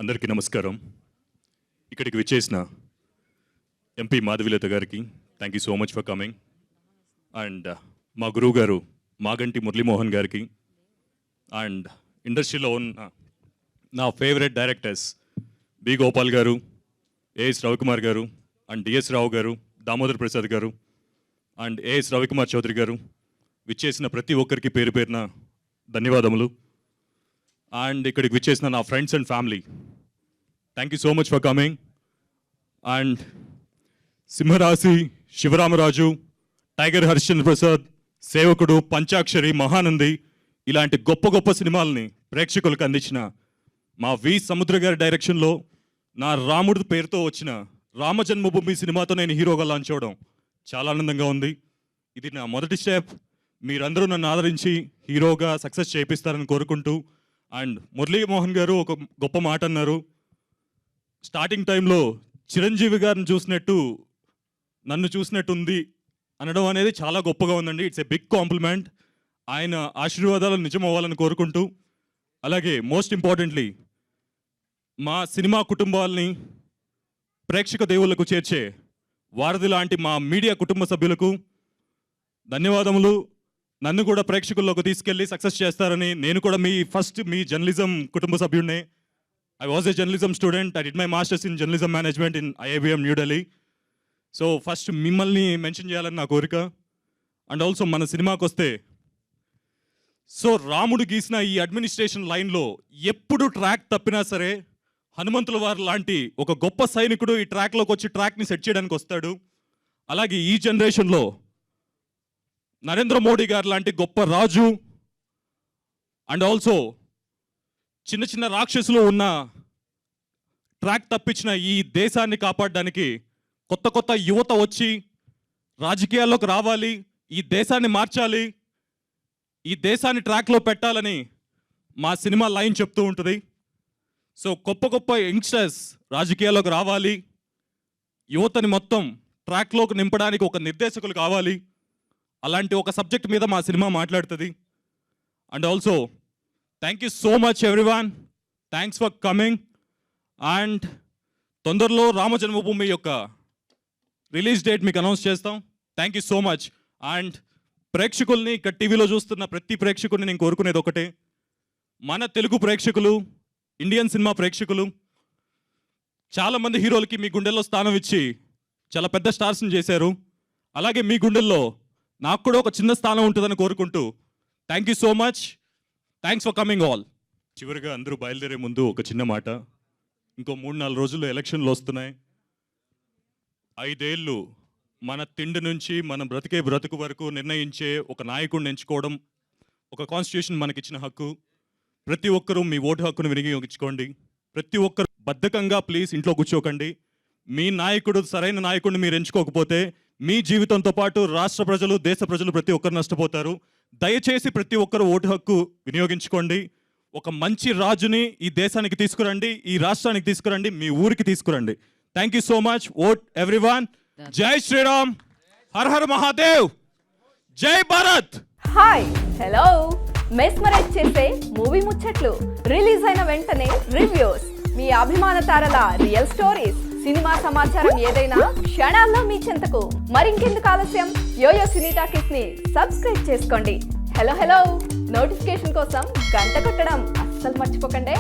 అందరికీ నమస్కారం. ఇక్కడికి విచ్చేసిన ఎంపీ మాధవిలత గారికి thank you so much for coming. And మా గురువు గారు మాగంటి మురళీమోహన్ గారికి అండ్ ఇండస్ట్రీలో ఉన్న నా ఫేవరెట్ డైరెక్టర్స్ బి గోపాల్ గారు, ఏఎస్ రవికుమార్ గారు అండ్ డిఎస్ రావు గారు, దామోదర్ ప్రసాద్ గారు అండ్ ఏఎస్ రవికుమార్ చౌదరి గారు, విచ్చేసిన ప్రతి ఒక్కరికి పేరు పేరున ధన్యవాదములు. అండ్ ఇక్కడికి విచ్చేసిన నా friends and family, thank you so much for coming. And సింహరాశి, శివరామరాజు, టైగర్ హరిశ్చంద్ర ప్రసాద్, సేవకుడు, పంచాక్షరి, మహానంది ఇలాంటి గొప్ప గొప్ప సినిమాలని ప్రేక్షకులకు అందించిన మా వి సముద్ర గారి డైరెక్షన్లో నా రాముడి పేరుతో వచ్చిన రామజన్మభూమి సినిమాతో నేను హీరోగా లాంచ్ అవ్వడం చాలా ఆనందంగా ఉంది. ఇది నా మొదటి స్టెప్. మీరందరూ నన్ను ఆదరించి హీరోగా సక్సెస్ చేయిస్తారని కోరుకుంటూ, అండ్ మురళీమోహన్ గారు ఒక గొప్ప మాట అన్నారు. స్టార్టింగ్ టైంలో చిరంజీవి గారిని చూసినట్టు నన్ను చూసినట్టు ఉంది అనడం అనేది చాలా గొప్పగా ఉందండి. It's a big compliment. ఆయన ఆశీర్వాదాలు నిజం అవ్వాలని కోరుకుంటూ, అలాగే మోస్ట్ ఇంపార్టెంట్లీ మా సినిమా కుటుంబాలని ప్రేక్షక దేవుళ్లకు చేర్చే వారధి లాంటి మా మీడియా కుటుంబ సభ్యులకు ధన్యవాదములు. నన్ను కూడా ప్రేక్షకుల్లోకి తీసుకెళ్ళి సక్సెస్ చేస్తారని, నేను కూడా మీ జర్నలిజం కుటుంబ సభ్యుడినే. I was a journalism student. I did my master's in journalism management in IIBM New Delhi. So first మిమ్మల్ని మెన్షన్ చేయాలని నా కోరిక. అండ్ ఆల్సో మన సినిమాకి వస్తే, సో రాముడు గీసిన ఈ అడ్మినిస్ట్రేషన్ లైన్లో ఎప్పుడు ట్రాక్ తప్పినా సరే హనుమంతుల వారు లాంటి ఒక గొప్ప సైనికుడు ఈ ట్రాక్లోకి వచ్చి ట్రాక్ని సెట్ చేయడానికి వస్తాడు. అలాగే ఈ జనరేషన్లో నరేంద్ర మోడీ గారు లాంటి గొప్ప రాజు అండ్ ఆల్సో చిన్న చిన్న రాక్షసులు ఉన్న ట్రాక్ తప్పించిన ఈ దేశాన్ని కాపాడడానికి కొత్త కొత్త యువత వచ్చి రాజకీయాల్లోకి రావాలి, ఈ దేశాన్ని మార్చాలి, ఈ దేశాన్ని ట్రాక్లో పెట్టాలని మా సినిమా లైన్ చెప్తూ ఉంటుంది. సో గొప్ప గొప్ప యంగ్స్టర్స్ రాజకీయాల్లోకి రావాలి, యువతని మొత్తం ట్రాక్లోకి నింపడానికి ఒక నిర్దేశకులు కావాలి. అలాంటి ఒక సబ్జెక్ట్ మీద మా సినిమా మాట్లాడుతుంది. And also thank you so much everyone, thanks for coming. And తొందరలో రామజన్మభూమి యొక్క రిలీజ్ డేట్ మీకు అనౌన్స్ చేస్తాం. Thank you so much. And ప్రేక్షకుల్ని ఇక్కడ టీవీలో చూస్తున్న ప్రతి ప్రేక్షకుల్ని నేను కోరుకునేది ఒకటే, మన తెలుగు ప్రేక్షకులు, ఇండియన్ సినిమా ప్రేక్షకులు, చాలామంది హీరోలకి మీ గుండెల్లో స్థానం ఇచ్చి చాలా పెద్ద స్టార్స్ని చేశారు. అలాగే మీ గుండెల్లో నాకు కూడా ఒక చిన్న స్థానం ఉంటుందని కోరుకుంటూ, thank you so much, thanks for coming all. చివరిగా అందరూ బయలుదేరే ముందు ఒక చిన్న మాట. ఇంకో 3-4 రోజుల్లో ఎలక్షన్లు వస్తున్నాయి. 5 ఏళ్ళు మన తిండి నుంచి మనం బ్రతికే బ్రతుకు వరకు నిర్ణయించే ఒక నాయకుడిని ఎంచుకోవడం ఒక కాన్స్టిట్యూషన్ మనకిచ్చిన హక్కు. ప్రతి ఒక్కరూ మీ ఓటు హక్కును వినియోగించుకోండి. ప్రతి ఒక్కరు బద్ధకంగా ప్లీజ్ ఇంట్లో కూర్చోకండి. మీ నాయకుడు సరైన నాయకుడిని మీరు ఎంచుకోకపోతే మీ జీవితంతో పాటు రాష్ట్ర ప్రజలు, దేశ ప్రజలు ప్రతి ఒక్కరు నష్టపోతారు. దయచేసి ప్రతి ఒక్కరు ఓటు హక్కు వినియోగించుకోండి. ఒక మంచి రాజుని ఈ దేశానికి తీసుకురండి, ఈ రాష్ట్రానికి తీసుకురండి, మీ ఊరికి తీసుకురండి. Thank you so much. Vote everyone. జై శ్రీరామ్, హర్ హర్ మహాదేవ్, జై భారత్. Hi, hello. మెస్మరైజ్ చేసే మూవీ ముచ్చట్లు, రిలీజ్ అయిన వెంటనే రివ్యూస్, మీ అభిమాన తారల రియల్ స్టోరీస్, సినిమా సమాచారం ఏదైనా క్షణాల్లో మీ చెంతకు. మరింకెందుకు ఆలస్యం, యోయో సినీ టాకీస్ ని సబ్స్క్రైబ్ చేసుకోండి. హలో హలో నోటిఫికేషన్ కోసం గంట కొట్టడం అస్సలు మర్చిపోకండి.